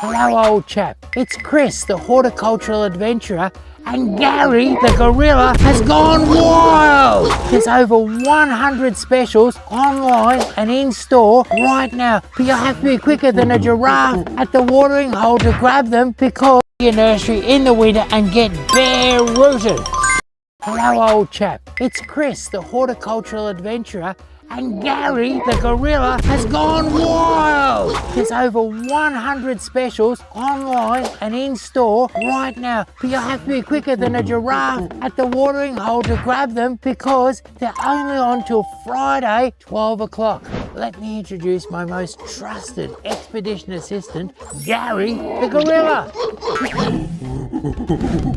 Hello, old chap. It's Chris, the horticultural adventurer, and Gary, the gorilla, has gone wild. There's over 100 specials online and in store right now, but you'll have to be quicker than a giraffe at the watering hole to grab them because your nursery in the winter and get bare rooted. Hello, old chap. It's Chris, the horticultural adventurer, and Gary, the gorilla, has gone wild. There's over 100 specials online and in store right now, but you'll have to be quicker than a giraffe at the watering hole to grab them because they're only on till Friday, 12 o'clock. Let me introduce my most trusted expedition assistant, Gary, the gorilla.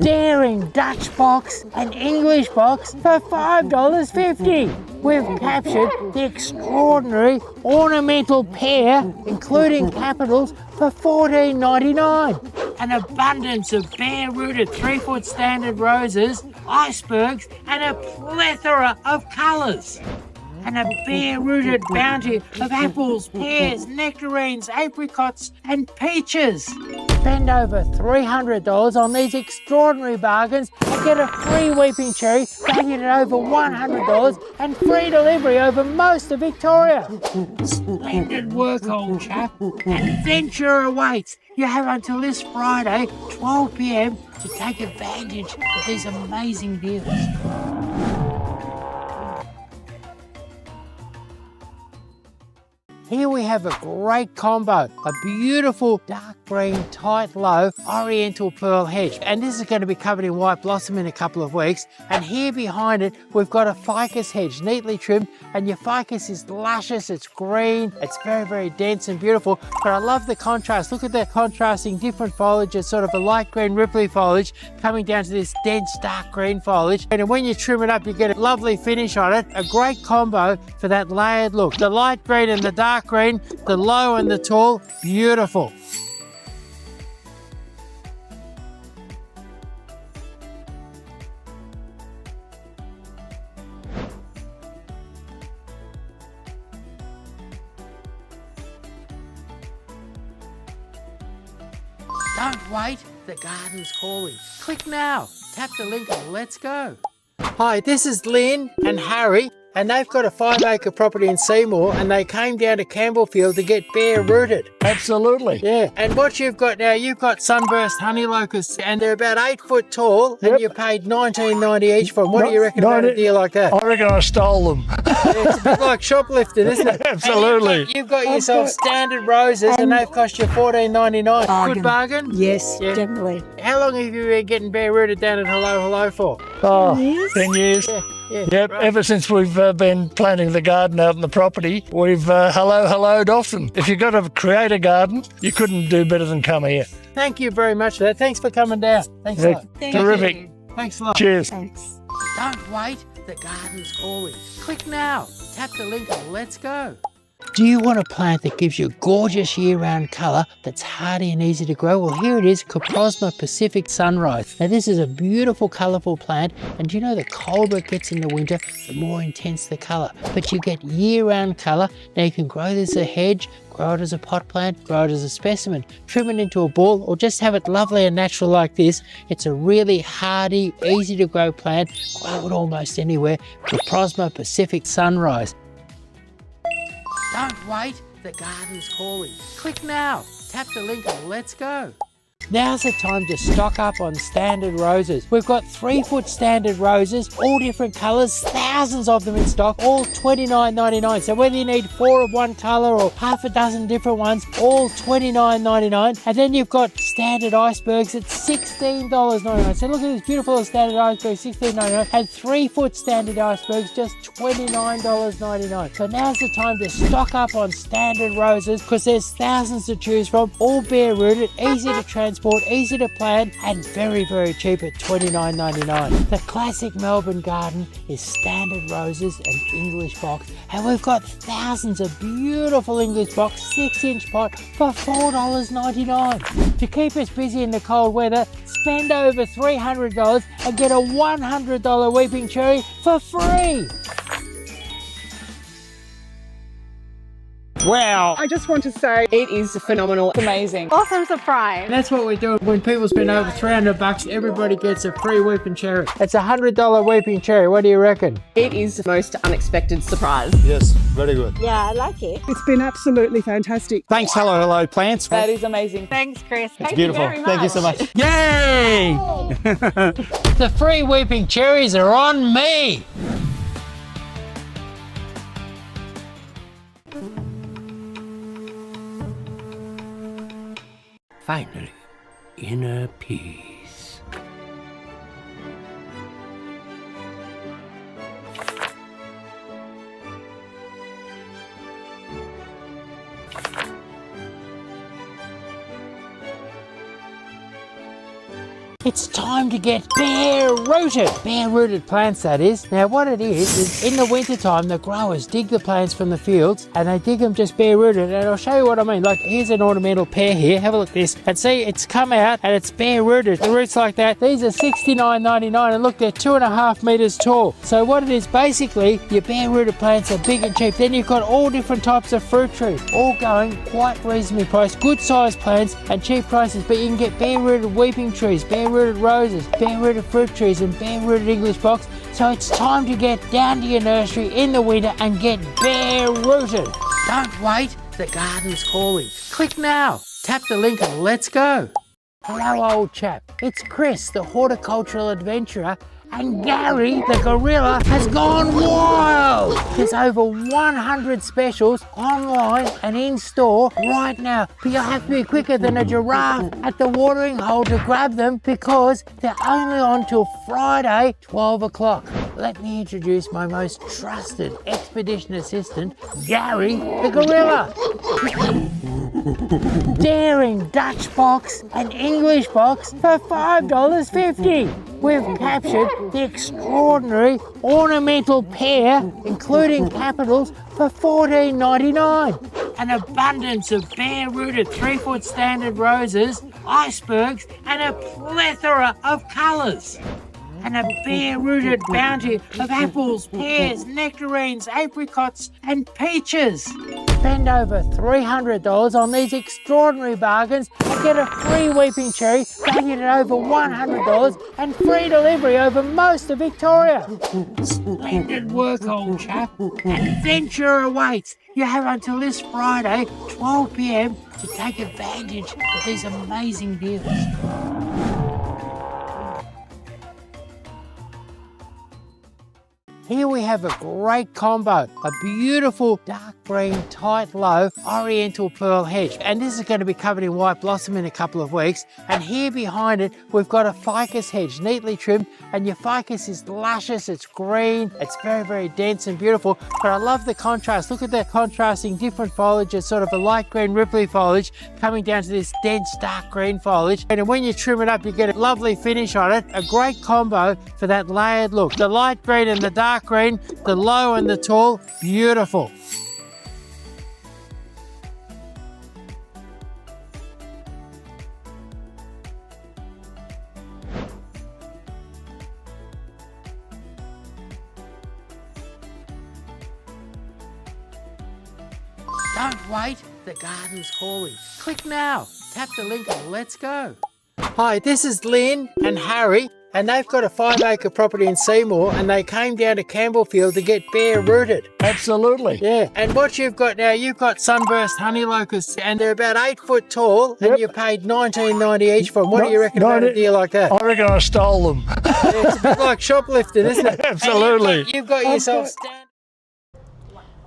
Daring Dutch box and English box for $5.50. We've captured the extraordinary ornamental pear, including capitals, for $14.99. An abundance of bare-rooted 3-foot standard roses, icebergs, and a plethora of colours. And a bare-rooted bounty of apples, pears, nectarines, apricots, and peaches. Spend over $300 on these extraordinary bargains and get a free weeping cherry valued at over $100 and free delivery over most of Victoria. Splendid work, old chap. Adventure awaits. You have until this Friday, 12 p.m, to take advantage of these amazing deals. Here we have a great combo, a beautiful dark green, tight low oriental pearl hedge. And this is going to be covered in white blossom in a couple of weeks. And here behind it, we've got a ficus hedge, neatly trimmed. And your ficus is luscious, it's green, it's very, very dense and beautiful. But I love the contrast. Look at the contrasting different foliage. It's sort of a light green ripply foliage coming down to this dense dark green foliage. And when you trim it up, you get a lovely finish on it. A great combo for that layered look. The light green and the dark green, the low and the tall, beautiful. Don't wait, the garden's calling. Click now, tap the link and let's go. Hi, this is Lynn and Harry. And they've got a 5-acre property in Seymour and they came down to Campbellfield to get bare rooted. Absolutely. Yeah. And what you've got now, you've got sunburst honey locusts and they're about 8 foot tall. Yep. And you paid $19.90 each for them. What do you reckon about a deal like that? I reckon I stole them. It's a bit like shoplifting, isn't it? Absolutely. You've got yourself standard roses and they've cost you $14.99. Good bargain? Yes, yeah. Definitely. How long have you been getting bare rooted down at Hello Hello for? Oh, 10 years. Yeah. Yeah, yep, right. Ever since we've been planting the garden out in the property, we've hello'd often. If you've got to create a garden, you couldn't do better than come here. Thank you very much for that. Thanks for coming down. Thanks a lot. Terrific. Thanks a lot. Cheers. Thanks. Don't wait, the garden's calling. Click now, tap the link and let's go. Do you want a plant that gives you a gorgeous year-round colour that's hardy and easy to grow? Well, here it is, Coprosma Pacific Sunrise. Now, this is a beautiful, colourful plant, and do you know the colder it gets in the winter, the more intense the colour. But you get year-round colour. Now, you can grow this as a hedge, grow it as a pot plant, grow it as a specimen, trim it into a ball, or just have it lovely and natural like this. It's a really hardy, easy to grow plant. Grow it almost anywhere. Coprosma Pacific Sunrise. Don't wait, the garden's calling. Click now, tap the link and let's go. Now's the time to stock up on standard roses. We've got 3-foot standard roses, all different colours, thousands of them in stock, all $29.99. So whether you need 4 of one colour or half a dozen different ones, all $29.99. And then you've got standard icebergs at $16.99. So look at this beautiful standard iceberg, $16.99. And 3-foot standard icebergs, just $29.99. So now's the time to stock up on standard roses because there's thousands to choose from, all bare rooted, easy to transport, easy to plant, and very, very cheap at $29.99. The classic Melbourne garden is standard roses and English box, and we've got thousands of beautiful English box 6-inch pot for $4.99. To keep us busy in the cold weather, spend over $300 and get a $100 weeping cherry for free. Wow. I just want to say it is phenomenal. Amazing. Awesome surprise. And that's what we're doing. When people spend over $300, everybody gets a free weeping cherry. It's a $100 weeping cherry. What do you reckon? It is the most unexpected surprise. Yes, very good. Yeah, I like it. It's been absolutely fantastic. Thanks, Hello Plants. That is amazing. Thanks, Chris. It's beautiful. Thank you so much. Yay! The free weeping cherries are on me. Finally, inner peace. It's time to get bare-rooted. Bare-rooted plants, that is. Now what it is in the wintertime, the growers dig the plants from the fields and they dig them just bare-rooted. And I'll show you what I mean. Like, here's an ornamental pear here. Have a look at this. And see, it's come out and it's bare-rooted. The roots like that. These are $69.99 and look, they're 2.5 meters tall. So what it is, basically, your bare-rooted plants are big and cheap. Then you've got all different types of fruit trees, all going quite reasonably priced. Good sized plants and cheap prices, but you can get bare-rooted weeping trees, bare-rooted roses, bare-rooted fruit trees and bare-rooted English box. So it's time to get down to your nursery in the winter and get bare-rooted. Don't wait, the garden's calling. Click now, tap the link and let's go. Hello old chap, it's Chris, the horticultural adventurer, and Gary, the gorilla, has gone wild. There's over 100 specials online and in store right now. But you'll have to be quicker than a giraffe at the watering hole to grab them because they're only on till Friday, 12 o'clock. Let me introduce my most trusted expedition assistant, Gary, the gorilla. Daring Dutch box and English box for $5.50. We've captured the extraordinary ornamental pear, including capitals, for $14.99. An abundance of bare-rooted 3-foot standard roses, icebergs, and a plethora of colours. And a bare-rooted bounty of apples, pears, nectarines, apricots, and peaches. Spend over $300 on these extraordinary bargains and get a free weeping cherry valued at over $100 and free delivery over most of Victoria. Splendid work, old chap. Adventure awaits. You have until this Friday, 12 p.m, to take advantage of these amazing deals. Here we have a great combo, a beautiful dark green, tight low oriental pearl hedge. And this is going to be covered in white blossom in a couple of weeks. And here behind it, we've got a ficus hedge, neatly trimmed. And your ficus is luscious, it's green, it's very, very dense and beautiful. But I love the contrast. Look at the contrasting different foliage. It's sort of a light green ripply foliage coming down to this dense dark green foliage. And when you trim it up, you get a lovely finish on it. A great combo for that layered look. The light green and the dark green, the low and the tall, beautiful. Don't wait, the garden's calling. Click now, tap the link and let's go. Hi, this is Lynn and Harry. And they've got a 5-acre property in Seymour and they came down to Campbellfield to get bare rooted. Absolutely. Yeah, and what you've got now, you've got sunburst honey locusts and they're about 8 foot tall and you paid $19.90 each for them. What do you reckon about a deal like that? I reckon I stole them. Yeah, it's a bit like shoplifting, isn't it? Absolutely. You've got yourself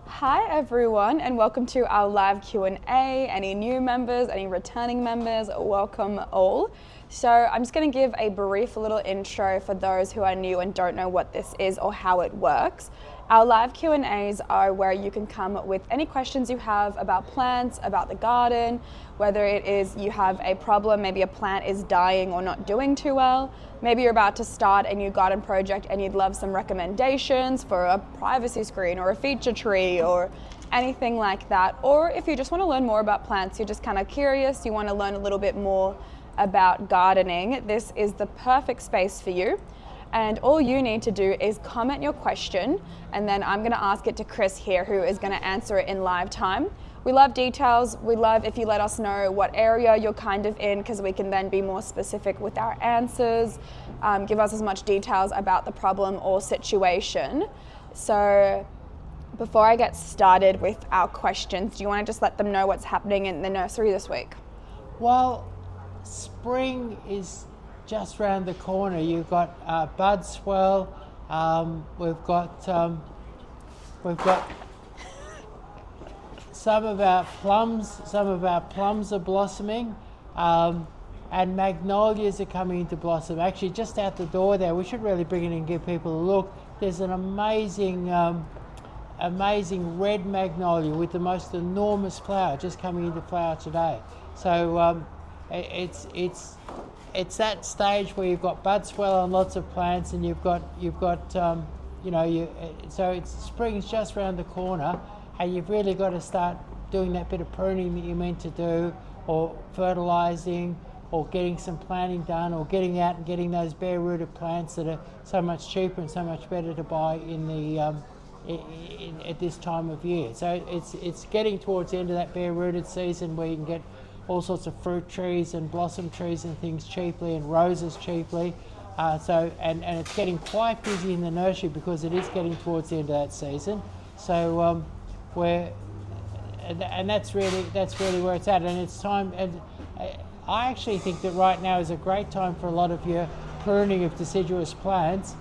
Hi everyone and welcome to our live Q&A. Any new members, any returning members, welcome all. So I'm just going to give a brief little intro for those who are new and don't know what this is or how it works. Our live Q&As are where you can come with any questions you have about plants, about the garden, whether it is you have a problem, maybe a plant is dying or not doing too well, maybe you're about to start a new garden project and you'd love some recommendations for a privacy screen or a feature tree or anything like that. Or if you just want to learn more about plants, you're just kind of curious, you want to learn a little bit more about gardening, this is the perfect space for you. And all you need to do is comment your question and then I'm going to ask it to Chris here, who is going to answer it in live time. We love details. We love if you let us know what area you're kind of in, because we can then be more specific with our answers. Give us as much details about the problem or situation. So before I get started with our questions, do you want to just let them know what's happening in the nursery this week? Well, spring is just round the corner. You've got bud swell. We've got some of our plums are blossoming, and magnolias are coming into blossom. Actually, just out the door there, we should really bring it in and give people a look. There's an amazing red magnolia with the most enormous flower just coming into flower today. So it's that stage where you've got bud swell on lots of plants, and you've got so it's spring's just around the corner, and you've really got to start doing that bit of pruning that you're meant to do, or fertilizing, or getting some planting done, or getting out and getting those bare rooted plants that are so much cheaper and so much better to buy in the at this time of year. So it's getting towards the end of that bare rooted season where you can get all sorts of fruit trees and blossom trees and things cheaply, and roses cheaply. And it's getting quite busy in the nursery because it is getting towards the end of that season. So that's really where it's at, and it's time. And I actually think that right now is a great time for a lot of your pruning of deciduous plants.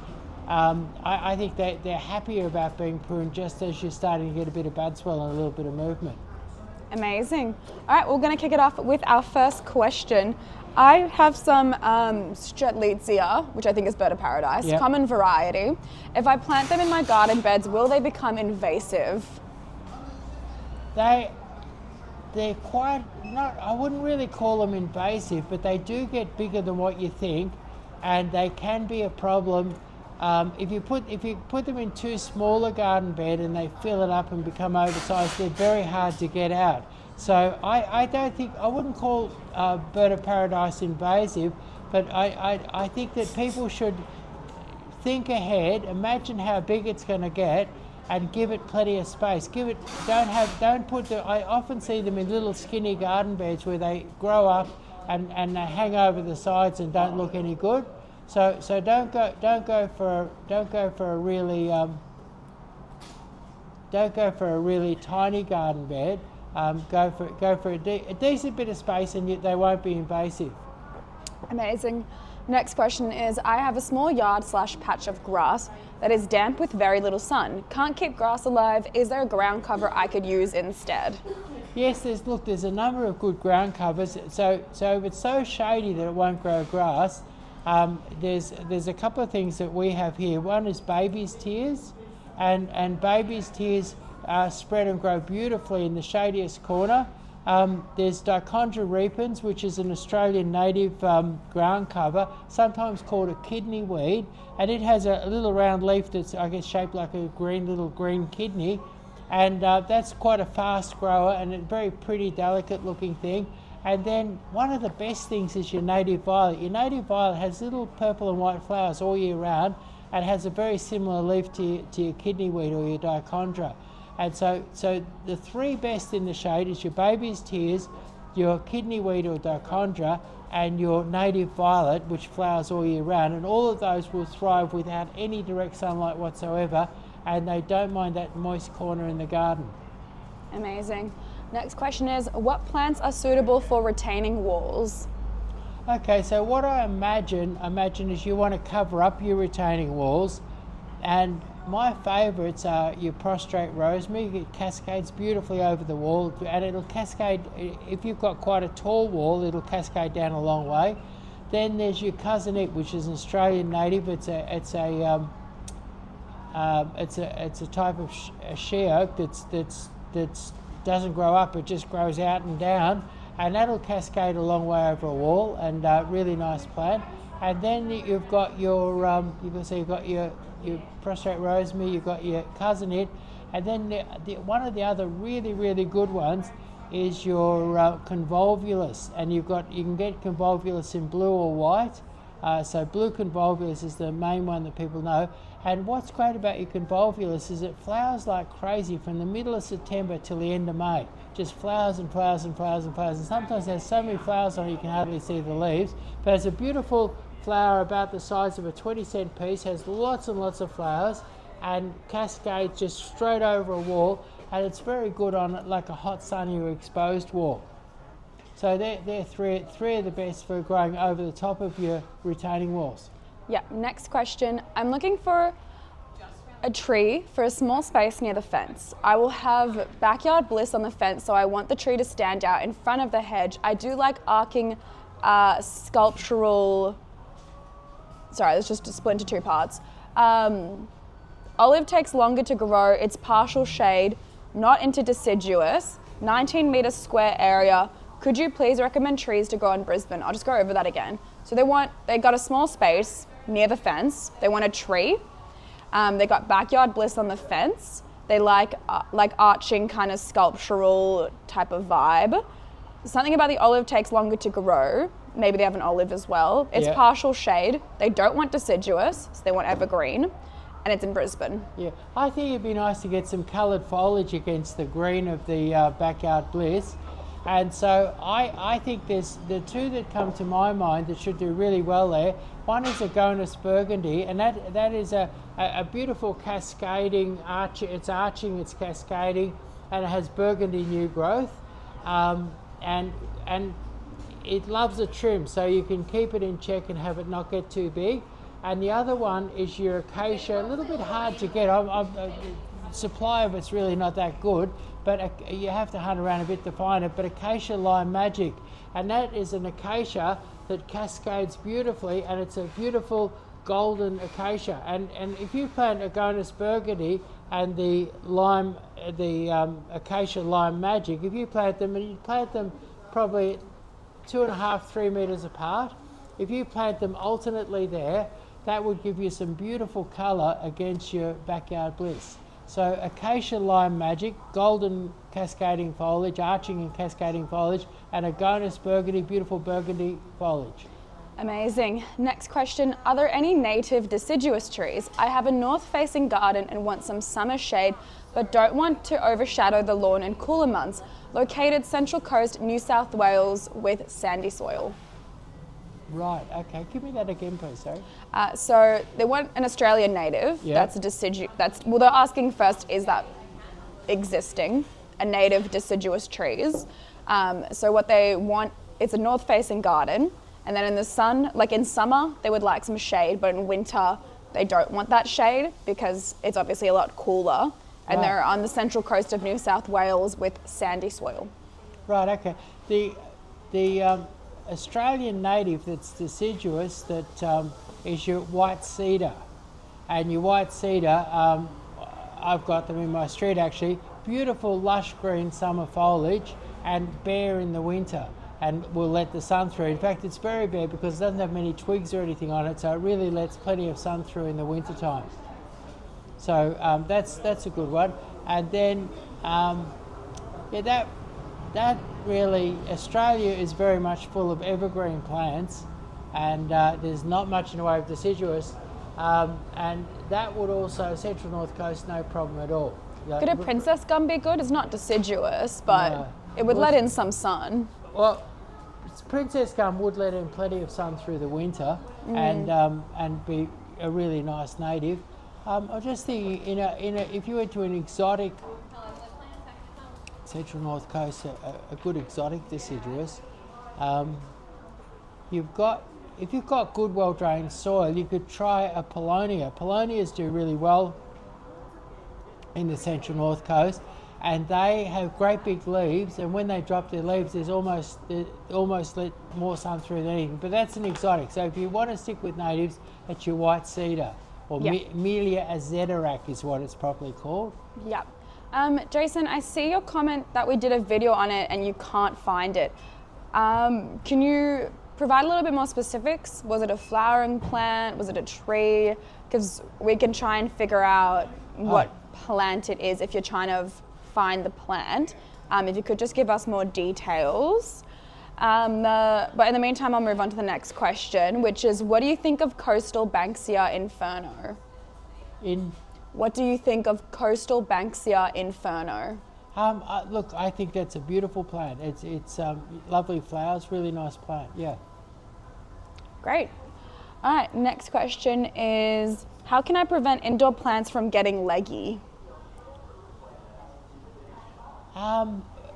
I think they're happier about being pruned just as you're starting to get a bit of bud swell and a little bit of movement. Amazing. All right, we're going to kick it off with our first question. I have some Strelitzia, which I think is bird of paradise, Yep. common variety. If I plant them in my garden beds, will they become invasive? They're quite, I wouldn't really call them invasive, but they do get bigger than what you think, and they can be a problem. If you put them in too small a garden bed and they fill it up and become oversized, they're very hard to get out. So I wouldn't call bird of paradise invasive, but I think that people should think ahead, imagine how big it's going to get, and give it plenty of space. I often see them in little skinny garden beds where they grow up and they hang over the sides and don't look any good. So don't go for a really tiny garden bed. Go for a decent bit of space, and they won't be invasive. Amazing. Next question is, I have a small yard / patch of grass that is damp with very little sun. Can't keep grass alive. Is there a ground cover I could use instead? Yes, there's a number of good ground covers. So if it's so shady that it won't grow grass, there's a couple of things that we have here. One is baby's tears, and baby's tears spread and grow beautifully in the shadiest corner. There's Dichondra repens, which is an Australian native ground cover, sometimes called a kidney weed, and it has a little round leaf that's, I guess, shaped like a little green kidney, and that's quite a fast grower and a very pretty, delicate looking thing. And then one of the best things is your native violet. Your native violet has little purple and white flowers all year round and has a very similar leaf to your kidney weed or your Dichondra. And so the three best in the shade is your baby's tears, your kidney weed or Dichondra, and your native violet, which flowers all year round. And all of those will thrive without any direct sunlight whatsoever, and they don't mind that moist corner in the garden. Amazing. Next question is, what plants are suitable for retaining walls? Okay, so what I imagine is you want to cover up your retaining walls, and my favourites are your prostrate rosemary. It cascades beautifully over the wall, and it'll cascade, if you've got quite a tall wall, it'll cascade down a long way. Then there's your cousinette, which is an Australian native. It's a type of she oak that's doesn't grow up, it just grows out and down, and that'll cascade a long way over a wall, and really nice plant. And then you've got your your prostrate rosemary, you've got your cousinette, and then one of the other really good ones is your convolvulus, and you can get convolvulus in blue or white. So blue convolvulus is the main one that people know, And what's great about your convolvulus is it flowers like crazy from the middle of September till the end of May. Just flowers and flowers and flowers and flowers. And sometimes there's so many flowers on it you can hardly see the leaves. But it's a beautiful flower about the size of a 20-cent piece, has lots and lots of flowers and cascades just straight over a wall. And it's very good on like a hot, sunny or exposed wall. So they're three of the best for growing over the top of your retaining walls. Yeah, next question. I'm looking for a tree for a small space near the fence. I will have backyard bliss on the fence, so I want the tree to stand out in front of the hedge. I do like arcing sculptural, sorry, it's just split into two parts. Olive takes longer to grow, it's partial shade, not into deciduous, 19 metre square area. Could you please recommend trees to grow in Brisbane? I'll just go over that again. So they got a small space near the fence. They want a tree. They got backyard bliss on the fence. They like arching kind of sculptural type of vibe. Something about the olive takes longer to grow. Maybe they have an olive as well. It's partial shade. They don't want deciduous, so they want evergreen. And it's in Brisbane. Yeah, I think it'd be nice to get some coloured foliage against the green of the backyard bliss. And so I think there's the two that come to my mind that should do really well there. One is Agonis burgundy, and that is a beautiful cascading arch. It's arching, it's cascading, and it has burgundy new growth, and it loves a trim, so you can keep it in check and have it not get too big. And the other one is your acacia, a little bit hard to get. Supply of it's really not that good, but you have to hunt around a bit to find it. But acacia lime magic, and that is an acacia that cascades beautifully, and it's a beautiful golden acacia. And if you plant Agonis burgundy and the acacia lime magic, if you plant them, and you plant them probably 2.5-3 meters apart, if you plant them alternately there, that would give you some beautiful colour against your backyard bliss. So acacia lime magic, golden cascading foliage, arching and cascading foliage, and Agonis burgundy, beautiful burgundy foliage. Amazing. Next question. Are there any native deciduous trees? I have a north-facing garden and want some summer shade, but don't want to overshadow the lawn in cooler months. Located Central Coast, New South Wales with sandy soil. Right, okay. Give me that again, please, sorry. So they want an Australian native. Yeah. That's a deciduous. Well, they're asking first, is that existing, a native deciduous trees? So what they want, it's a north-facing garden, and then in the sun, like in summer, they would like some shade, but in winter, they don't want that shade because it's obviously a lot cooler, and Right. they're on the Central Coast of New South Wales with sandy soil. Right, okay. The Australian native that's deciduous that is your white cedar, and your white cedar, I've got them in my street actually, beautiful lush green summer foliage and bare in the winter, and will let the sun through. In fact, it's very bare because it doesn't have many twigs or anything on it, so it really lets plenty of sun through in the winter time. So that's a good one. And then that really, Australia is very much full of evergreen plants, and there's not much in the way of deciduous, and that would also, Central North Coast, no problem at all. Could a princess gum be good? It's not deciduous, but it would let in some sun. Well, princess gum would let in plenty of sun through the winter, and be a really nice native. I'm just thinking, if you went to an exotic Central North Coast, a good exotic deciduous, if you've got good, well-drained soil, you could try a Paulownia. Paulownias do really well in the Central North Coast, and they have great big leaves, and when they drop their leaves, they almost let more sun through than anything. But that's an exotic. So if you want to stick with natives, it's your white cedar, or Melia azedarac is what it's properly called. Yep. Jason, I see your comment that we did a video on it and you can't find it. Can you provide a little bit more specifics? Was it a flowering plant? Was it a tree? Because we can try and figure out what plant it is if you're trying to find the plant. If you could just give us more details. But in the meantime, I'll move on to the next question, which is, what do you think of coastal Banksia inferno? In What do you think of coastal Banksia inferno? look, I think that's a beautiful plant. It's lovely flowers, really nice plant. Yeah. Great. All right, next question is, how can I prevent indoor plants from getting leggy?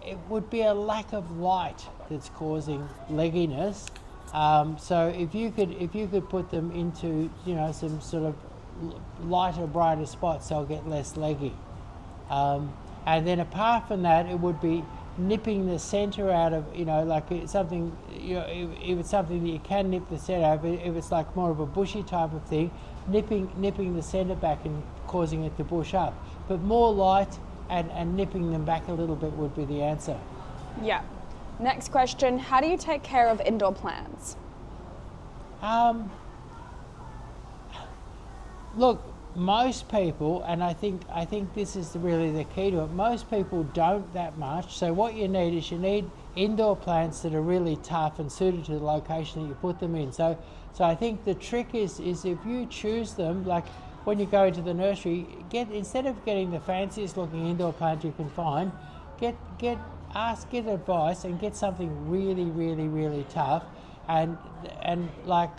It would be a lack of light that's causing legginess. So if you could put them into some sort of lighter, brighter spots, they'll get less leggy. And then apart from that, it would be nipping the centre out of like something if it's something that you can nip the centre out of. If it's like more of a bushy type of thing, nipping the centre back and causing it to bush up. But more light and nipping them back a little bit would be the answer. Yeah. Next question, how do you take care of indoor plants? Look, most people, and I think this is really the key to it, most people don't that much. So what you need indoor plants that are really tough and suited to the location that you put them in. So I think the trick is if you choose them, like when you go into the nursery, instead of getting the fanciest looking indoor plant you can find, get advice and get something really, really, really tough. And like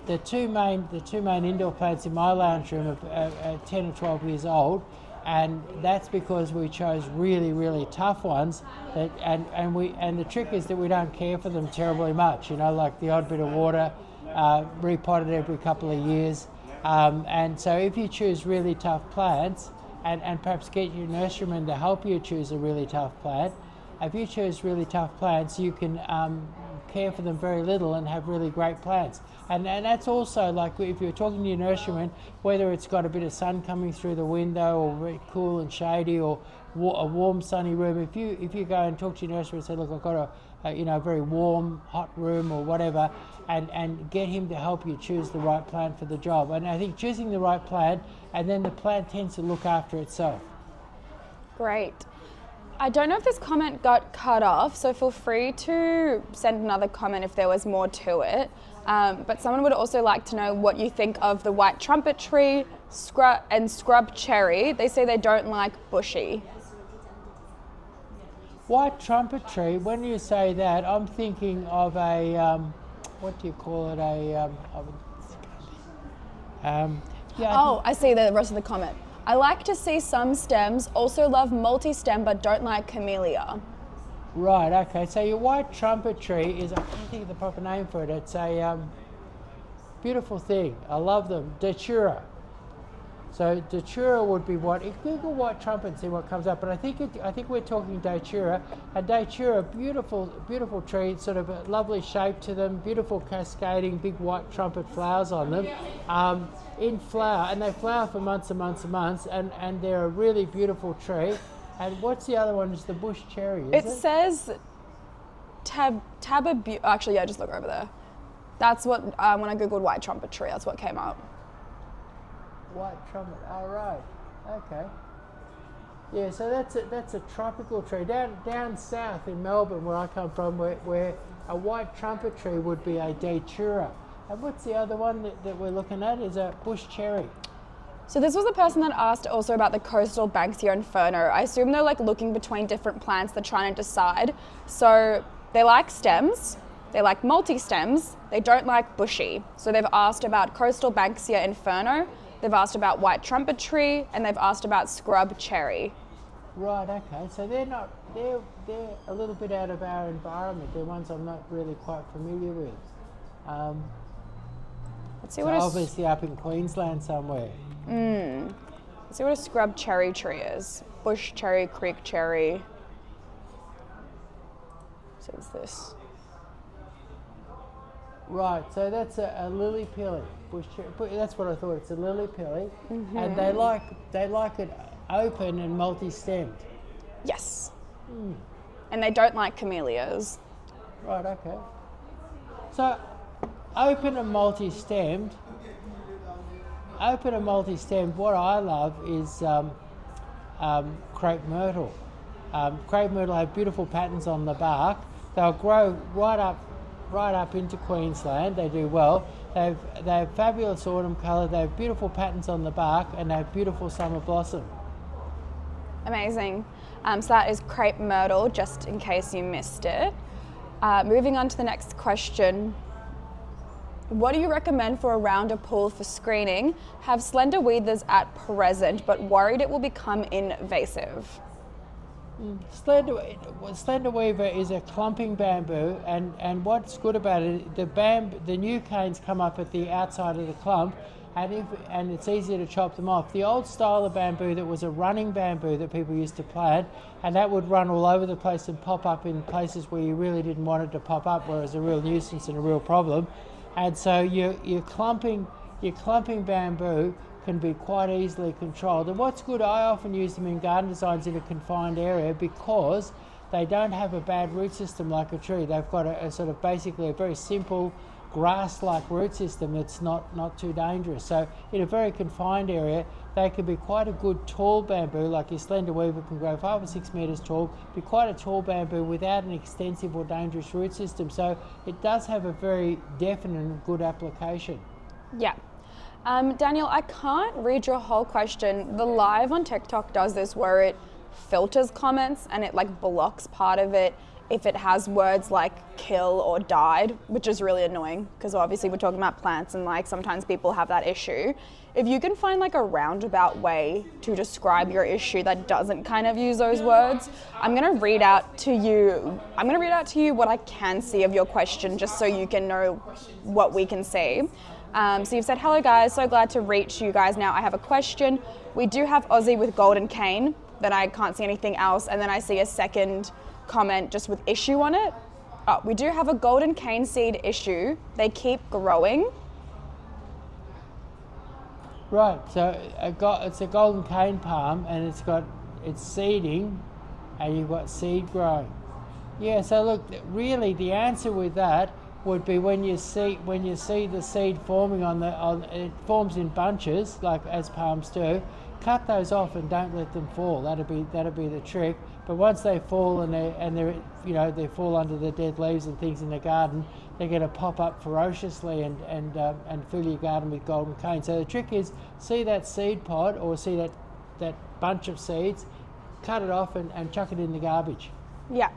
the two main indoor plants in my lounge room are 10 or 12 years old, and that's because we chose really, really tough ones. And the trick is that we don't care for them terribly much. Like the odd bit of water, repotted every couple of years. And so if you choose really tough plants, and perhaps get your nurseryman to help you choose a really tough plant, if you choose really tough plants, you can care for them very little and have really great plants. And that's also like if you're talking to your nurseryman, whether it's got a bit of sun coming through the window or very cool and shady or a warm sunny room, if you go and talk to your nurseryman and say, look, I've got a very warm, hot room or whatever, and get him to help you choose the right plant for the job. And I think choosing the right plant, and then the plant tends to look after itself. Great. I don't know if this comment got cut off, so feel free to send another comment if there was more to it. But someone would also like to know what you think of the white trumpet tree and scrub cherry. They say they don't like bushy. White trumpet tree, when you say that, I'm thinking of a, what do you call it, I see the rest of the comment. I like to see some stems, also love multi-stem but don't like camellia. Right, okay, so your white trumpet tree is, I can't think of the proper name for it, it's a beautiful thing, I love them, datura. So datura would be what, if Google white trumpet and see what comes up, but I think we're talking datura. A datura, beautiful tree, sort of a lovely shape to them, beautiful cascading, big white trumpet flowers on them, in flower, and they flower for months and months and months, and they're a really beautiful tree. And what's the other one? Is the bush cherry, is it? It says actually, yeah, just look over there. That's what, when I Googled white trumpet tree, that's what came up. White trumpet, oh right, okay. Yeah, so that's a tropical tree. Down south in Melbourne, where I come from, where a white trumpet tree would be a datura. And what's the other one that we're looking at is a bush cherry. So this was the person that asked also about the coastal Banksia inferno. I assume they're like looking between different plants, they're trying to decide. So they like stems, they like multi-stems, they don't like bushy. So they've asked about coastal Banksia inferno, they've asked about white trumpet tree, and they've asked about scrub cherry. Right, okay, so they're a little bit out of our environment. They're ones I'm not really quite familiar with. Let's see so what obviously up in Queensland somewhere. Let's see what a scrub cherry tree is. Bush cherry, creek cherry. So it's this. Right, so that's a lily pilly. Bush cherry, that's what I thought. It's a lily pilly, and they like it open and multi-stemmed. Yes. And they don't like camellias. Right, okay. So open and multi-stemmed. What I love is crepe myrtle. Crepe myrtle have beautiful patterns on the bark. They'll grow right up into Queensland. They do well. They have fabulous autumn colour, they have beautiful patterns on the bark, and they have beautiful summer blossom. Amazing. So that is crepe myrtle, just in case you missed it. Moving on to the next question. What do you recommend for a rounder pool for screening? Have slender weavers at present, but worried it will become invasive. Slender weaver is a clumping bamboo, and what's good about it, the new canes come up at the outside of the clump, and it's easy to chop them off. The old style of bamboo that was a running bamboo that people used to plant, and that would run all over the place and pop up in places where you really didn't want it to pop up, where it was a real nuisance and a real problem. And so your clumping bamboo can be quite easily controlled. And what's good, I often use them in garden designs in a confined area because they don't have a bad root system like a tree. They've got a sort of basically a very simple grass-like root system that's not too dangerous. So in a very confined area, they can be quite a good tall bamboo, like your slender weaver can grow 5 or 6 metres tall, be quite a tall bamboo without an extensive or dangerous root system. So it does have a very definite and good application. Yeah. Daniel, I can't read your whole question. The live on TikTok does this where it filters comments and it like blocks part of it if it has words like kill or died, which is really annoying because obviously we're talking about plants and like sometimes people have that issue. If you can find like a roundabout way to describe your issue that doesn't kind of use those words, I'm gonna read out to you what I can see of your question just so you can know what we can see. So you've said, hello guys, so glad to reach you guys now. I have a question. We do have Aussie with golden cane, then I can't see anything else. And then I see a second comment just with issue on it. Oh, we do have a golden cane seed issue. They keep growing. Right, so it's a golden cane palm and it's seeding and you've got seed growing. Yeah, so look, really the answer with that would be when you see the seed forming it forms in bunches like as palms do. Cut those off and don't let them fall. That'd be the trick. But once they fall and they fall under the dead leaves and things in the garden, they're going to pop up ferociously and fill your garden with golden cane. So the trick is see that seed pod or see that bunch of seeds, cut it off and chuck it in the garbage. Yeah.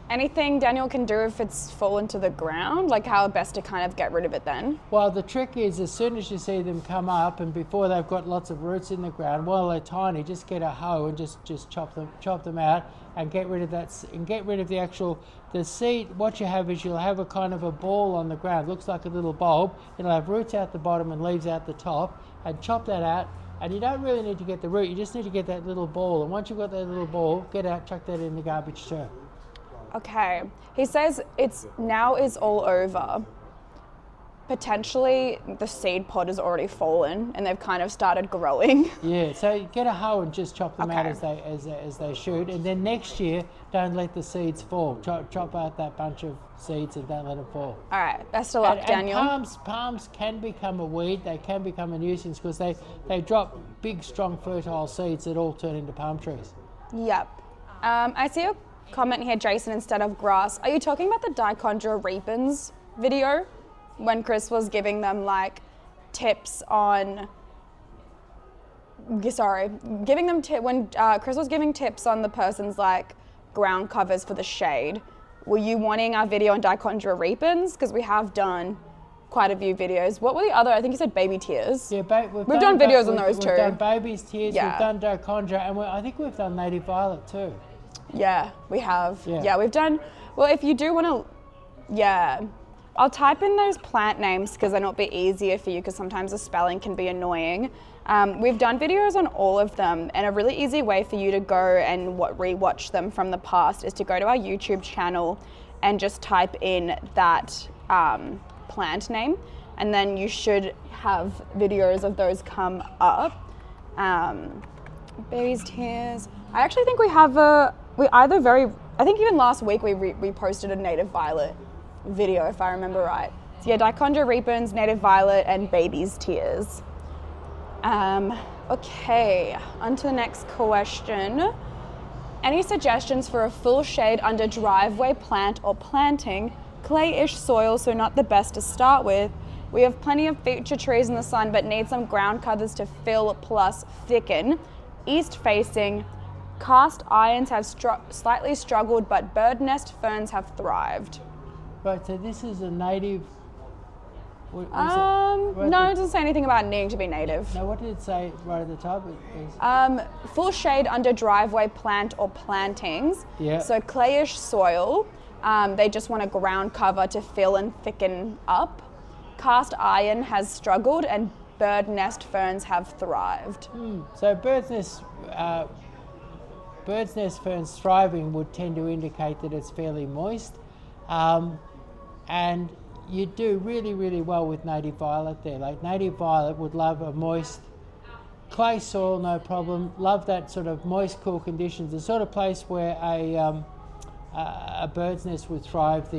Anything Daniel can do if it's fallen to the ground? Like how best to kind of get rid of it then? Well, the trick is as soon as you see them come up and before they've got lots of roots in the ground, while they're tiny, just get a hoe and just chop them out and get rid of that and get rid of the seed. What you have is you'll have a kind of a ball on the ground, looks like a little bulb. It'll have roots out the bottom and leaves out the top, and chop that out. And you don't really need to get the root, you just need to get that little ball. And once you've got that little ball, get out, chuck that in the garbage too. Okay, he says it's now is all over. Potentially the seed pod has already fallen and they've kind of started growing. Yeah, so get a hoe and just chop them out Okay. as they should, and then next year don't let the seeds fall. Chop out that bunch of seeds and don't let them fall. All right, best of luck, Daniel. And palms can become a weed. They can become a nuisance because they drop big, strong, fertile seeds that all turn into palm trees. Yep. I see a comment here, Jason, instead of grass. Are you talking about the Dichondra repens video when Chris was giving them like tips on, when Chris was giving tips on the person's like ground covers for the shade? Were you wanting our video on Dichondra repens? Because we have done quite a few videos. What were the other? I think you said baby tears. Yeah, we've done videos on those too. We've done baby's tears, Yeah. we've done Dichondra, and I think we've done native violet too. Yeah, we have. Yeah. Yeah, we've done, well, if you do want to, yeah. I'll type in those plant names because then it'll be easier for you because sometimes the spelling can be annoying. We've done videos on all of them, and a really easy way for you to go and rewatch them from the past is to go to our YouTube channel and just type in that plant name, and then you should have videos of those come up. Baby's tears. I actually think we have I think even last week we posted a native violet video, if I remember right. So yeah, Dichondra repens, native violet, and baby's tears. Okay, on to the next question. Any suggestions for a full shade under driveway plant or planting clayish soil, so not the best to start with. We have plenty of feature trees in the sun, but need some ground covers to fill plus thicken. East facing, cast irons have slightly struggled, but bird nest ferns have thrived. Right, so this is a native. No, it doesn't say anything about needing to be native. No, what did it say right at the top? Full shade under driveway plant or plantings. Yeah. So clayish soil, they just want a ground cover to fill and thicken up. Cast iron has struggled and bird nest ferns have thrived. So bird's nest ferns thriving would tend to indicate that it's fairly moist. And you do really, really well with native violet there. Like native violet would love a moist clay soil, no problem. Love that sort of moist, cool conditions. The sort of place where a bird's nest would thrive.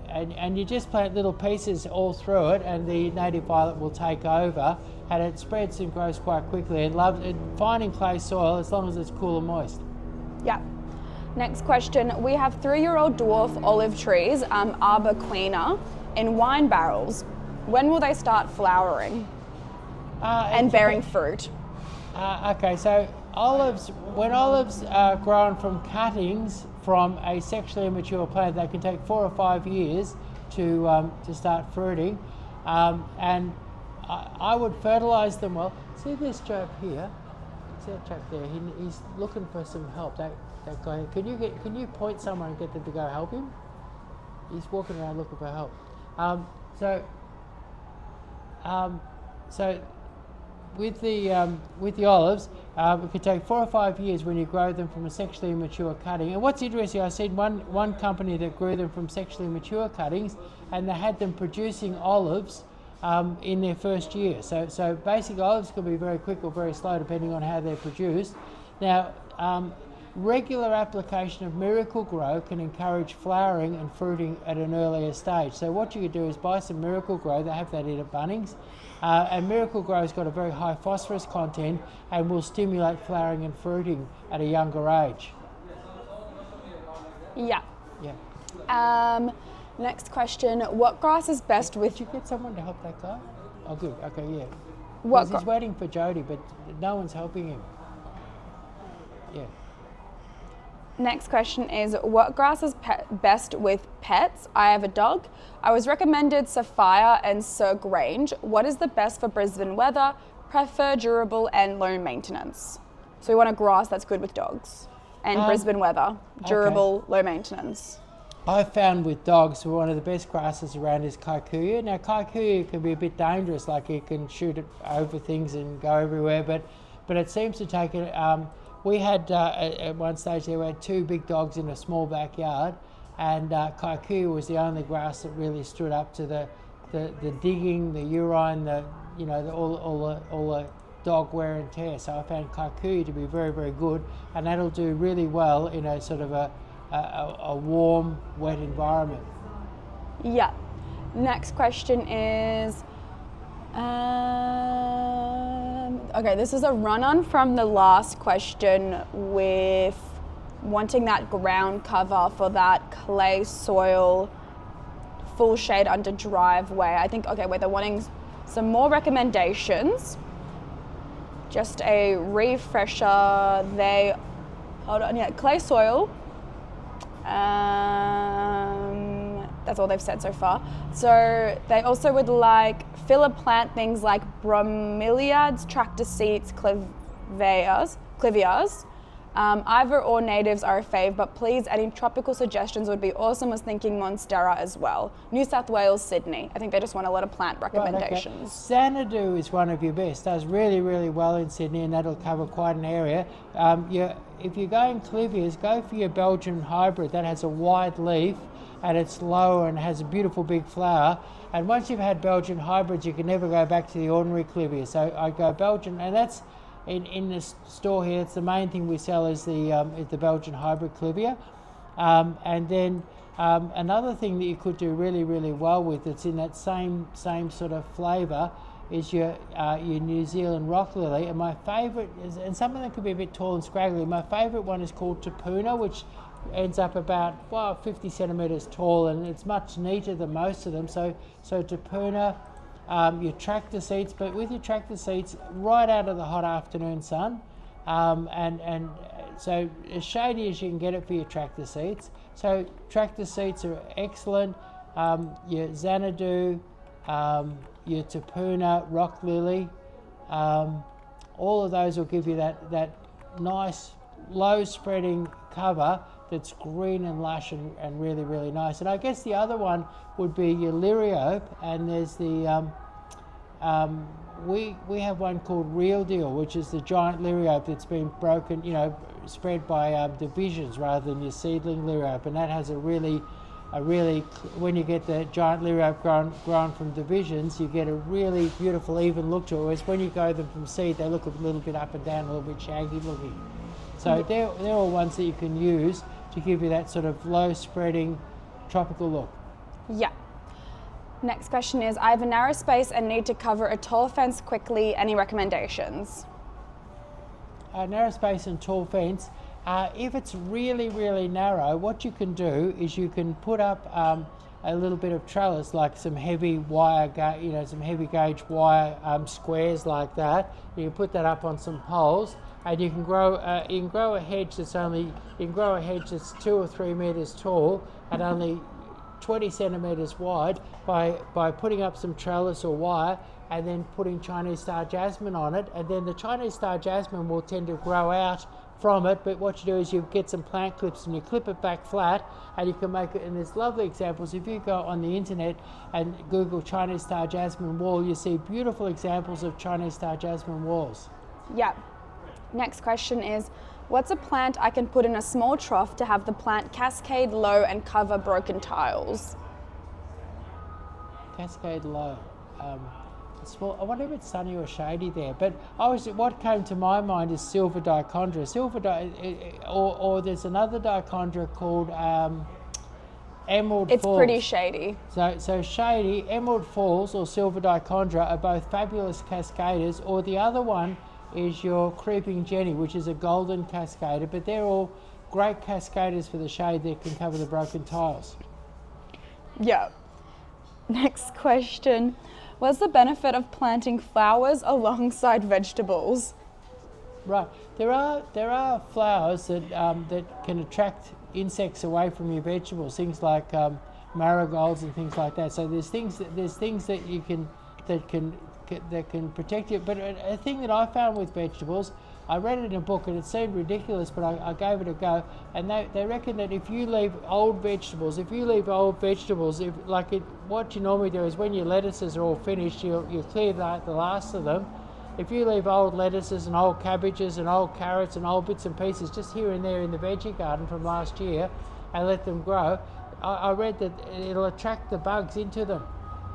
And you just plant little pieces all through it, and the native violet will take over, and it spreads and grows quite quickly. And loves it, finding clay soil as long as it's cool and moist. Yeah. Next question. We have 3-year-old dwarf olive trees, Arbor Queener, in wine barrels. When will they start flowering and bearing fruit? Okay, so when olives are grown from cuttings from a sexually immature plant, they can take 4 or 5 years to start fruiting, and I would fertilise them well. See this chap here? See that chap there? He's looking for some help. That guy. Can you point somewhere and get them to go help him? He's walking around looking for help. So with the olives, it could take 4 or 5 years when you grow them from a sexually immature cutting. And what's interesting, I seen one company that grew them from sexually mature cuttings, and they had them producing olives in their first year. So basically, olives can be very quick or very slow depending on how they're produced. Now, regular application of Miracle Grow can encourage flowering and fruiting at an earlier stage. So what you could do is buy some Miracle Grow. They have that in at Bunnings. And Miracle Grow's got a very high phosphorus content and will stimulate flowering and fruiting at a younger age. Yeah. Yeah. Next question. What grass is best with... Did you get someone to help that guy? Oh, good. Okay, yeah. What He's waiting for Jody, but no one's helping him. Yeah. Next question is, what grass is best with pets? I have a dog. I was recommended Sapphire and Sir Grange. What is the best for Brisbane weather? Prefer durable and low maintenance. So we want a grass that's good with dogs. And Brisbane weather, durable, low maintenance. I found with dogs, one of the best grasses around is kikuyu. Now kikuyu can be a bit dangerous, like you can shoot it over things and go everywhere, but it seems to take it. We had at one stage there we had 2 big dogs in a small backyard, and kikuyu was the only grass that really stood up to the digging, the urine, all the dog wear and tear. So I found kikuyu to be very, very good, and that'll do really well in a sort of a warm, wet environment. Yeah. Next question is, okay, this is a run-on from the last question with wanting that ground cover for that clay soil, full shade under driveway. I think, okay, wait, they're wanting some more recommendations. Just a refresher. Hold on, yeah, clay soil. That's all they've said so far. So they also would like filler plant things like bromeliads, tractor seats, clivias. Either or natives are a fave, but please any tropical suggestions would be awesome. Was thinking Monstera as well. New South Wales, Sydney. I think they just want a lot of plant recommendations. Right, okay. Xanadu is one of your best. Does really, really well in Sydney, and that'll cover quite an area. If you're going clivias, go for your Belgian hybrid. That has a wide leaf, and it's low and has a beautiful big flower. And once you've had Belgian hybrids, you can never go back to the ordinary clivia. So I go Belgian, and that's in the store here. It's the main thing we sell is the Belgian hybrid clivia. And then another thing that you could do really, really well with, it's in that same sort of flavour, is your New Zealand rock lily. And my favourite is, and some of them could be a bit tall and scraggly. My favourite one is called Tapuna, which ends up about 50 centimetres tall, and it's much neater than most of them. So Tupuna, your tractor seats, but with your tractor seats right out of the hot afternoon sun, and so as shady as you can get it for your tractor seats. So tractor seats are excellent. Your Xanadu, your Tupuna, rock lily, all of those will give you that nice low spreading cover that's green and lush and really, really nice. And I guess the other one would be your Liriope, and there's the we have one called Real Deal, which is the giant Liriope that's been broken, spread by divisions rather than your seedling Liriope, and that has a really when you get the giant Liriope grown from divisions, you get a really beautiful even look to it. Whereas when you go them from seed, they look a little bit up and down, a little bit shaggy looking. So they're all ones that you can use to give you that sort of low spreading tropical look. Yeah. Next question is, I have a narrow space and need to cover a tall fence quickly. Any recommendations? Narrow space and tall fence. If it's really, really narrow, what you can do is you can put up a little bit of trellis, like some heavy wire, some heavy gauge wire squares like that. You can put that up on some poles, and you can grow a hedge that's 2 or 3 meters tall and only 20 centimeters wide by putting up some trellis or wire and then putting Chinese star jasmine on it, and then the Chinese star jasmine will tend to grow out from it. But what you do is you get some plant clips and you clip it back flat, and you can make it, and there's lovely examples. If you go on the internet and Google Chinese star jasmine wall, you see beautiful examples of Chinese star jasmine walls. Yeah. Next question is, what's a plant I can put in a small trough to have the plant cascade low and cover broken tiles? Cascade low. Small. I wonder if it's sunny or shady there. But what came to my mind is silver dichondra. Or there's another dichondra called emerald falls. It's pretty shady. So shady, emerald falls or silver dichondra are both fabulous cascaders. Or the other one is your creeping jenny, which is a golden cascader. But they're all great cascaders for the shade that can cover the broken tiles. Yeah. Next question. What's the benefit of planting flowers alongside vegetables? Right, there are flowers that can attract insects away from your vegetables. Things like marigolds and things like that. So there's things that you can that can protect you. But a thing that I found with vegetables, I read it in a book and it seemed ridiculous, but I gave it a go. And they reckon that if you leave old vegetables, what you normally do is when your lettuces are all finished, you clear the last of them. If you leave old lettuces and old cabbages and old carrots and old bits and pieces just here and there in the veggie garden from last year and let them grow, I read that it'll attract the bugs into them.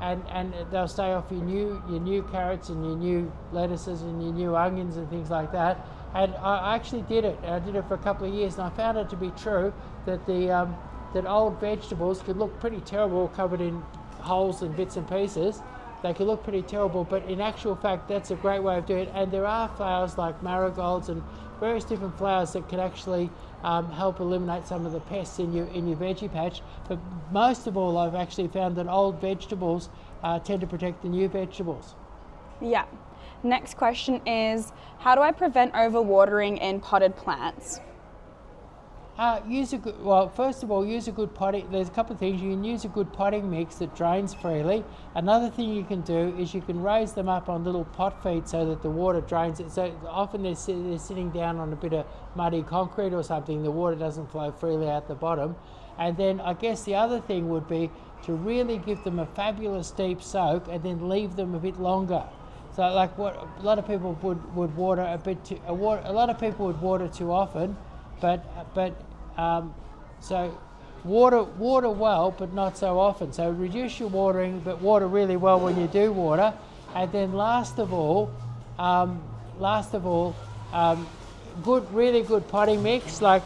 And they'll stay off your new carrots and your new lettuces and your new onions and things like that. And I actually did it. I did it for a couple of years, and I found it to be true that that old vegetables could look pretty terrible, covered in holes and bits and pieces. They could look pretty terrible, but in actual fact, that's a great way of doing it. And there are flowers like marigolds and various different flowers that can actually help eliminate some of the pests in your veggie patch. But most of all, I've actually found that old vegetables tend to protect the new vegetables. Yeah. Next question is, how do I prevent overwatering in potted plants? First of all, use a good potting. There's a couple of things. You can use a good potting mix that drains freely. Another thing you can do is you can raise them up on little pot feet so that the water drains it. So often they're sitting down on a bit of muddy concrete or something. The water doesn't flow freely out the bottom. And then I guess the other thing would be to really give them a fabulous deep soak and then leave them a bit longer. So like what a lot of people would water a bit too. A lot of people would water too often, so water well, but not so often. So reduce your watering, but water really well when you do water. And then last of all, really good potting mix. Like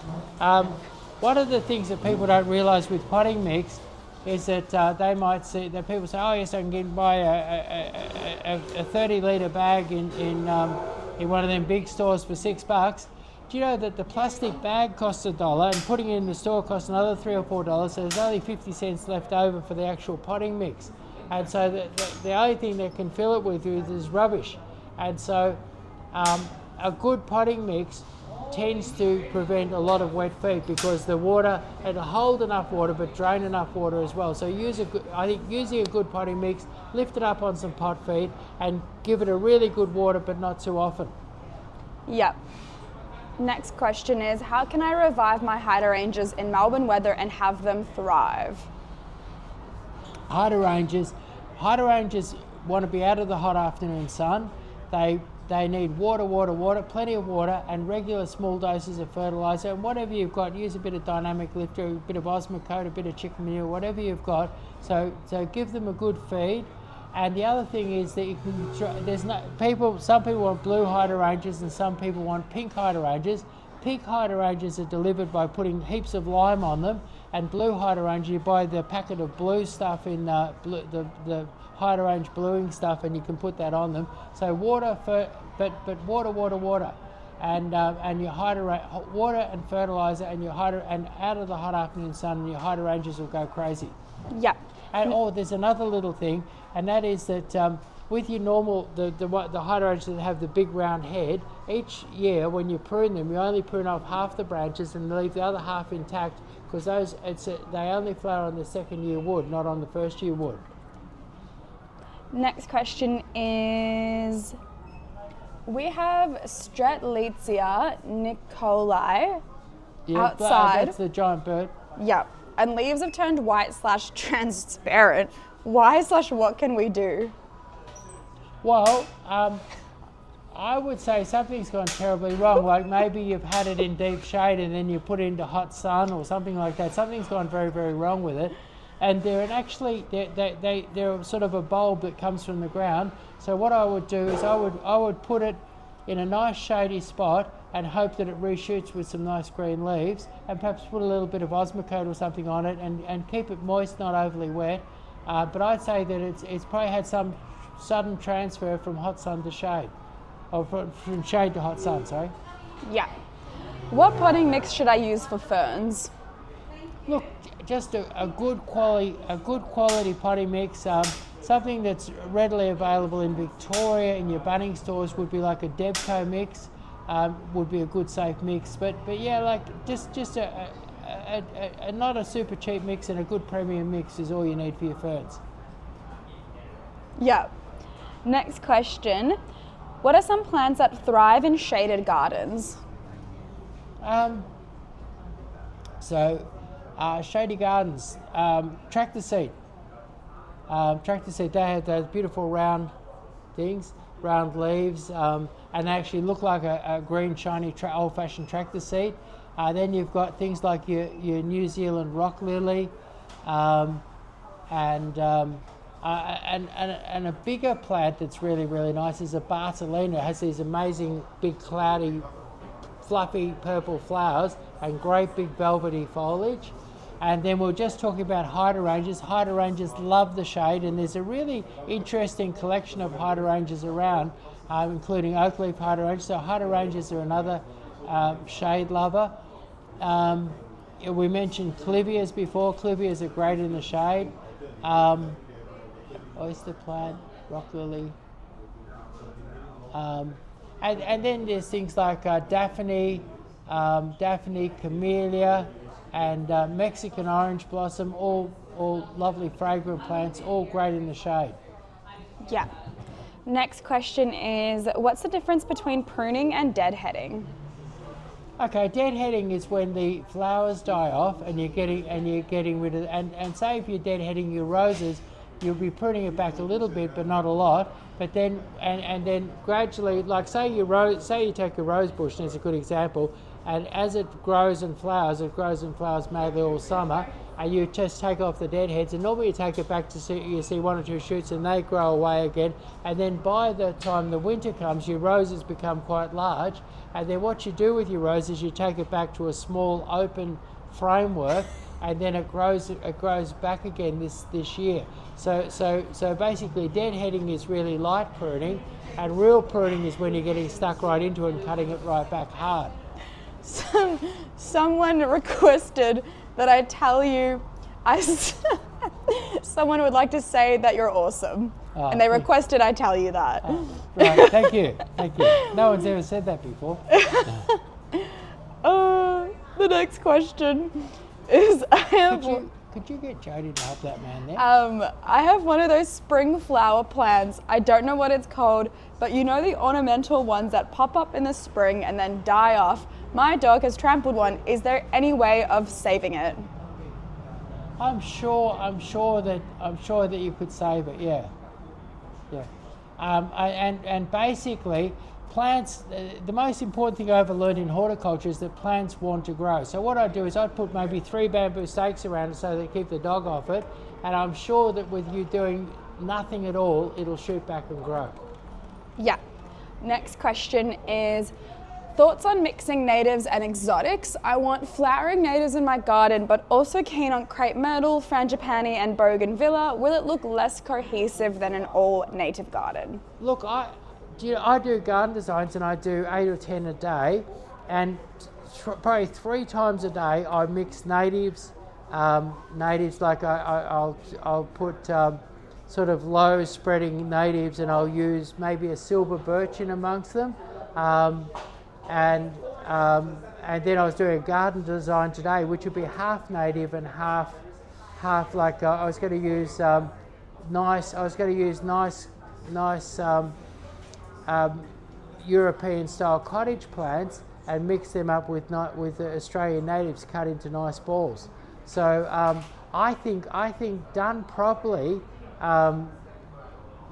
one of the things that people don't realise with potting mix is that they might see that people say, oh yes, I can buy a 30-litre bag in one of them big stores for $6. do you know that the plastic bag costs $1 and putting it in the store costs another $3 or $4, so there's only 50 cents left over for the actual potting mix. And so the only thing that can fill it with is rubbish. And so a good potting mix tends to prevent a lot of wet feet because the water, it'll hold enough water but drain enough water as well. So I think using a good potting mix, lift it up on some pot feet and give it a really good water but not too often. Yep. Next question is, how can I revive my hydrangeas in Melbourne weather and have them thrive? Hydrangeas want to be out of the hot afternoon sun. They need water, plenty of water and regular small doses of fertiliser. And whatever you've got, use a bit of dynamic lifter, a bit of osmocote, a bit of chicken manure, whatever you've got. So give them a good feed. And the other thing is that you can some people want blue hydrangeas and some people want pink hydrangeas. Pink hydrangeas are delivered by putting heaps of lime on them, and blue hydrangea, you buy the packet of blue stuff in the hydrangea bluing stuff, and you can put that on them. So water, but water, and your water and fertiliser, and and out of the hot afternoon sun, and your hydrangeas will go crazy. Yeah. And there's another little thing, and that is that with your normal the hydrangeas that have the big round head, each year when you prune them, you only prune off half the branches and leave the other half intact because they only flower on the second year wood, not on the first year wood. Next question is, we have Strelitzia nicolai outside. That's the giant bird. Yep. And leaves have turned white/transparent. Why/what can we do? Well, I would say something's gone terribly wrong. Like maybe you've had it in deep shade and then you put it into hot sun or something like that. Something's gone very, very wrong with it. And they're sort of a bulb that comes from the ground. So what I would do is I would put it in a nice shady spot and hope that it reshoots with some nice green leaves, and perhaps put a little bit of osmocote or something on it and keep it moist, not overly wet. But I'd say that it's probably had some sudden transfer from hot sun to shade, or from shade to hot sun, sorry. Yeah. What potting mix should I use for ferns? Look, just a good quality potting mix. Something that's readily available in Victoria in your Bunnings stores would be like a Debco mix. Would be a good safe mix, but yeah, like just a not a super cheap mix and a good premium mix is all you need for your ferns. Yeah. Next question. What are some plants that thrive in shaded gardens? Shady gardens, tractor seed. They have those beautiful round things, round leaves, and they actually look like a green, shiny, old-fashioned tractor seed. Then you've got things like your New Zealand rock lily, and a bigger plant that's really, really nice is a Bartolina. It has these amazing, big, cloudy, fluffy purple flowers and great big velvety foliage. And then we're just talking about hydrangeas. Hydrangeas love the shade, and there's a really interesting collection of hydrangeas around, including oak leaf hydrangeas. So hydrangeas are another shade lover. We mentioned clivias before. Clivias are great in the shade. Oyster plant, rock lily. And then there's things like Daphne, camellia, and Mexican orange blossom, all lovely fragrant plants, all great in the shade. Yeah. Next question is, what's the difference between pruning and deadheading? Okay, deadheading is when the flowers die off and you're getting rid of, and say if you're deadheading your roses, you'll be pruning it back a little bit, but not a lot. But then and then gradually, like say you take a rose bush, and it's a good example. And as it grows and flowers mainly all summer, and you just take off the deadheads, and normally you take it back to you see one or two shoots and they grow away again, and then by the time the winter comes, your roses become quite large, and then what you do with your roses, you take it back to a small open framework, and then it grows back again this year. So basically deadheading is really light pruning, and real pruning is when you're getting stuck right into it and cutting it right back hard. Someone requested that I tell you, someone would like to say that you're awesome. And they requested I tell you that. Right, thank you. No one's ever said that before. The next question is, Could you get Jody to help that man there? I have one of those spring flower plants. I don't know what it's called, but you know the ornamental ones that pop up in the spring and then die off. My dog has trampled one. Is there any way of saving it? I'm sure that you could save it. Yeah. And basically, plants. The most important thing I ever learned in horticulture is that plants want to grow. So what I'd do is I'd put maybe 3 bamboo stakes around it so they keep the dog off it. And I'm sure that with you doing nothing at all, it'll shoot back and grow. Yeah. Next question is, thoughts on mixing natives and exotics? I want flowering natives in my garden, but also keen on crepe myrtle, frangipani and bougainvillea. Will it look less cohesive than an all native garden? Look, I do garden designs and I do 8 or 10 a day, and probably 3 times a day I mix natives. Like I'll put sort of low spreading natives, and I'll use maybe a silver birch in amongst them. And then I was doing a garden design today, which would be half native and half like I was going to use nice European style cottage plants and mix them up with the Australian natives cut into nice balls. So I think done properly,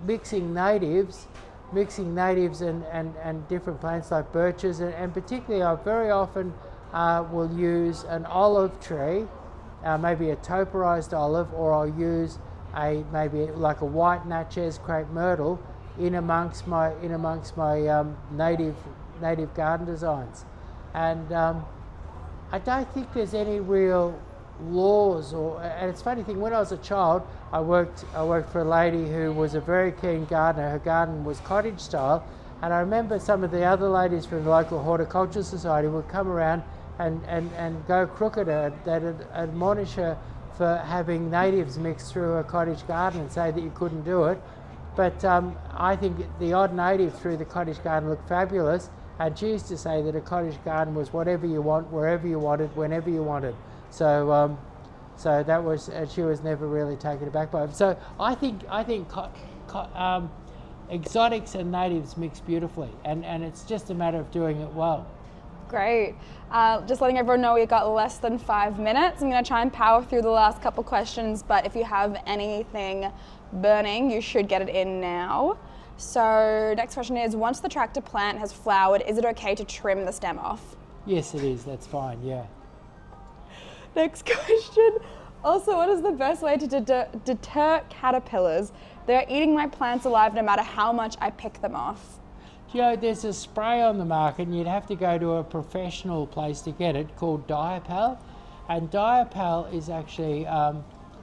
mixing natives and different plants like birches, and particularly I very often will use an olive tree, maybe a topiarized olive, or I'll use maybe like a white Natchez crepe myrtle in amongst my native garden designs. And I don't think there's any real laws, and it's a funny thing, when I was a child I worked for a lady who was a very keen gardener. Her garden was cottage style, and I remember some of the other ladies from the local horticultural society would come around and go crook at her, that'd admonish her for having natives mixed through a cottage garden and say that you couldn't do it. But I think the odd native through the cottage garden looked fabulous, and she used to say that a cottage garden was whatever you want, wherever you wanted, whenever you wanted. So that was, she was never really taken aback by it. So I think exotics and natives mix beautifully, and it's just a matter of doing it well. Great. Just letting everyone know we've got less than 5 minutes. I'm going to try and power through the last couple questions, but if you have anything burning, you should get it in now. So next question is, once the tractor plant has flowered, is it okay to trim the stem off? Yes, it is. That's fine, yeah. Next question. Also, what is the best way to deter caterpillars? They're eating my plants alive no matter how much I pick them off. You know, there's a spray on the market, and you'd have to go to a professional place to get it, called Diapal. And Diapal is actually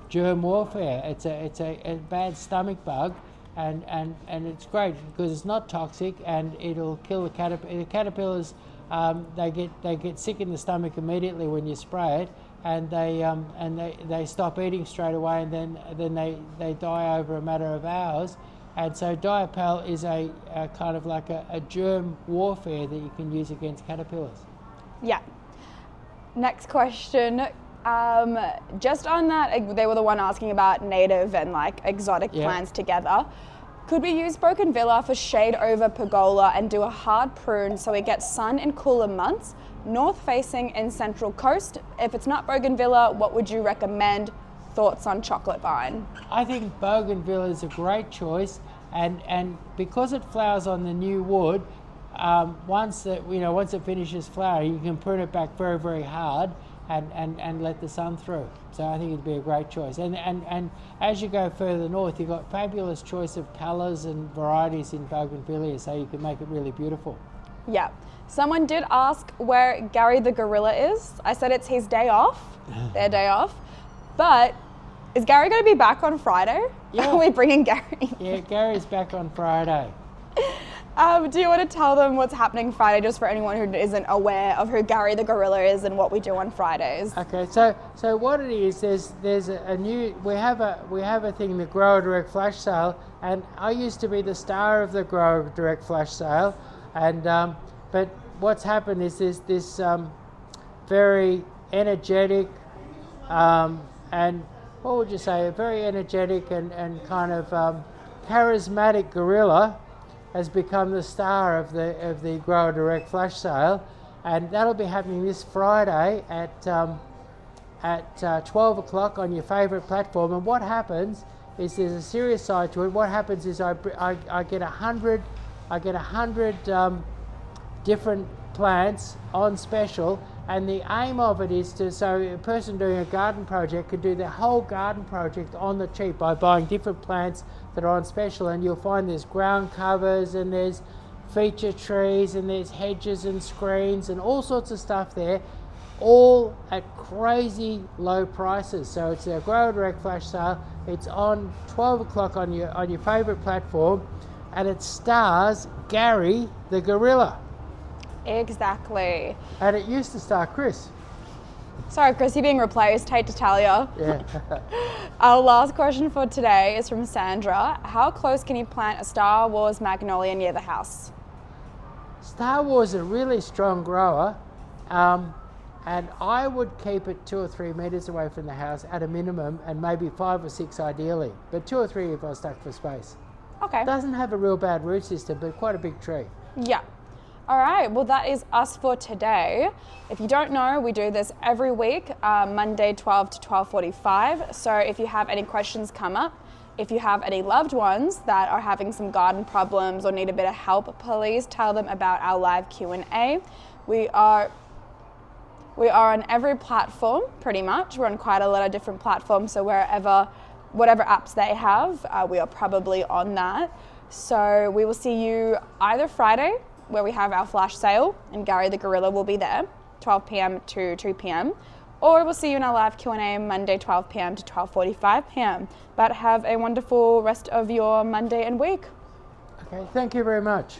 germ warfare. It's a bad stomach bug, and it's great because it's not toxic, and it'll kill the caterpillar. The caterpillars, they get sick in the stomach immediately when you spray it, and they stop eating straight away, and then they die over a matter of hours. And so Diapal is a kind of like a germ warfare that you can use against caterpillars. Yeah. Next question. Just on that, they were the one asking about native and like exotic plants together. Could we use bougainvillea for shade over pergola and do a hard prune so we get sun in cooler months, north facing in Central Coast? If it's not bougainvillea, what would you recommend? Thoughts on chocolate vine? I think bougainvillea is a great choice, and because it flowers on the new wood, once it finishes flowering, you can prune it back very, very hard and let the sun through. So I think it'd be a great choice. And as you go further north, you've got fabulous choice of colours and varieties in bougainvillea, so you can make it really beautiful. Yeah. Someone did ask where Gary the gorilla is. I said it's his day off, their day off. But is Gary going to be back on Friday? Yeah. Are we bringing Gary? Yeah, Gary's back on Friday. Do you want to tell them what's happening Friday, just for anyone who isn't aware of who Gary the Gorilla is and what we do on Fridays? Okay, so what it is, there's a new, we have a thing, the Grower Direct Flash Sale, and I used to be the star of the Grower Direct Flash Sale, and but what's happened is there's this very energetic and what would you say, a very energetic and kind of charismatic gorilla has become the star of the Grower Direct Flash Sale, and that'll be happening this Friday at 12 o'clock on your favourite platform. And what happens is there's a serious side to it. What happens is I get 100 different plants on special, and the aim of it is so a person doing a garden project could do their whole garden project on the cheap by buying different plants that are on special. And you'll find there's ground covers and there's feature trees and there's hedges and screens and all sorts of stuff there, all at crazy low prices. So it's a Grower Direct Flash Sale. It's on 12 o'clock on your favourite platform, and it stars Gary the Gorilla. Exactly. And it used to star Chris. Sorry, Chris, you're being replaced. Hate to tell you. Yeah. Our last question for today is from Sandra. How close can you plant a Star Wars magnolia near the house? Star Wars is a really strong grower, and I would keep it 2 or 3 metres away from the house at a minimum, and maybe 5 or 6 ideally, but 2 or 3 if I was stuck for space. Okay. Doesn't have a real bad root system, but quite a big tree. Yeah. All right, well that is us for today. If you don't know, we do this every week, Monday 12 to 12:45. So if you have any questions come up, if you have any loved ones that are having some garden problems or need a bit of help, please tell them about our live Q&A. We are on every platform, pretty much. We're on quite a lot of different platforms, so whatever apps they have, we are probably on that. So we will see you either Friday, where we have our flash sale, and Gary the Gorilla will be there, 12 p.m. to 2 p.m. Or we'll see you in our live Q&A Monday, 12 p.m. to 12:45 p.m. But have a wonderful rest of your Monday and week. Okay, thank you very much.